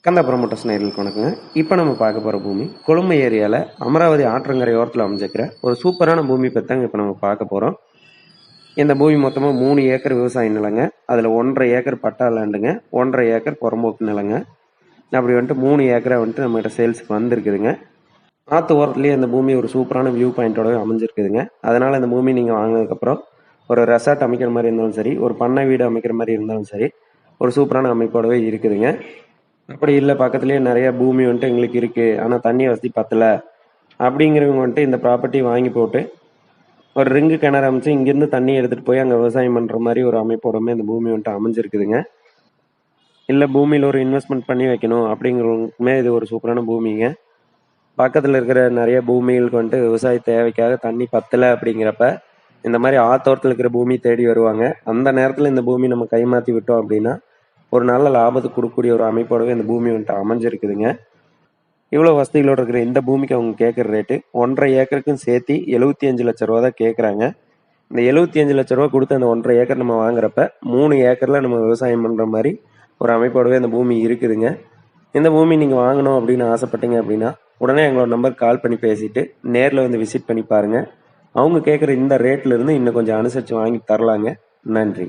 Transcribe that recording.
கந்தாபுரம் Motors நேயர்களுக்கு வணக்கங்க. இப்போ நம்ம பார்க்க போகிற பூமி கொழும்பு ஏரியாவில் அமராவதி ஆற்றங்கரை ஓரத்தில் அமைஞ்சிருக்கிற ஒரு சூப்பரான பூமி பற்றி தாங்க இப்போ நம்ம பார்க்க போகிறோம். இந்த பூமி மொத்தமாக 3 ஏக்கர் விவசாய நிலங்க. அதில் 1.5 ஏக்கர் பட்டா லேண்டுங்க, 1.5 ஏக்கர் புறம்போக்கு நிலங்க. அப்படி வந்துட்டு 3 ஏக்கரை வந்துட்டு நம்மகிட்ட சேல்ஸுக்கு வந்திருக்குதுங்க. ஆற்று ஓரத்துலேயே இந்த பூமி ஒரு சூப்பரான வியூ பாயிண்டோடவே அமைஞ்சிருக்குதுங்க. அதனால் இந்த பூமி நீங்கள் வாங்கினதுக்கப்புறம் ஒரு ரெசார்ட் அமைக்கிற மாதிரி இருந்தாலும் சரி, ஒரு பண்ணை வீடு அமைக்கிற மாதிரி இருந்தாலும் சரி, ஒரு சூப்பரான அமைப்போடவே இருக்குதுங்க. அப்படி இல்லை, பக்கத்துலேயே நிறைய பூமி வந்துட்டு எங்களுக்கு இருக்குது, ஆனால் தண்ணி வசதி பத்தலை அப்படிங்கிறவங்க வந்துட்டு இந்த ப்ராப்பர்ட்டி வாங்கி போட்டு ஒரு ரிங்கு கிணறு அமைச்சு இங்கேருந்து தண்ணி எடுத்துகிட்டு போய் அங்கே விவசாயம் பண்ணுற மாதிரி ஒரு அமைப்போடமே இந்த பூமி வந்துட்டு அமைஞ்சிருக்குதுங்க. இல்லை பூமியில் ஒரு இன்வெஸ்ட்மெண்ட் பண்ணி வைக்கணும் அப்படிங்கிறவங்களுக்குமே இது ஒரு சூப்பரான பூமிங்க. பக்கத்தில் இருக்கிற நிறைய பூமிகளுக்கு வந்துட்டு விவசாய தேவைக்காக தண்ணி பத்தலை அப்படிங்கிறப்ப இந்த மாதிரி ஆத்தோரத்தில் இருக்கிற பூமி தேடி வருவாங்க. அந்த நேரத்தில் இந்த பூமி நம்ம கைமாற்றி விட்டோம் அப்படின்னா ஒரு நல்ல லாபத்துக்கு கொடுக்கக்கூடிய ஒரு அமைப்போடவே இந்த பூமி வந்துட்டு அமைஞ்சிருக்குதுங்க. இவ்வளோ வசதிகளோடு இருக்கிற இந்த பூமிக்கு அவங்க கேட்குற ரேட்டு 1.5 ஏக்கருக்கும் சேர்த்து 75 லட்ச ரூபா தான் கேட்குறாங்க. இந்த 75 லட்ச ரூபா கொடுத்து அந்த 1.5 ஏக்கர் நம்ம வாங்குறப்ப 3 ஏக்கரில் நம்ம விவசாயம் பண்ணுற மாதிரி ஒரு அமைப்போடவே இந்த பூமி இருக்குதுங்க. இந்த பூமி நீங்கள் வாங்கணும் அப்படின்னு ஆசைப்பட்டீங்க அப்படின்னா உடனே எங்களோட நம்பருக்கு கால் பண்ணி பேசிட்டு நேரில் வந்து விசிட் பண்ணி பாருங்கள். அவங்க கேட்குற இந்த ரேட்லேருந்து இன்னும் கொஞ்சம் அனுசரித்து வாங்கி தரலாங்க. நன்றி.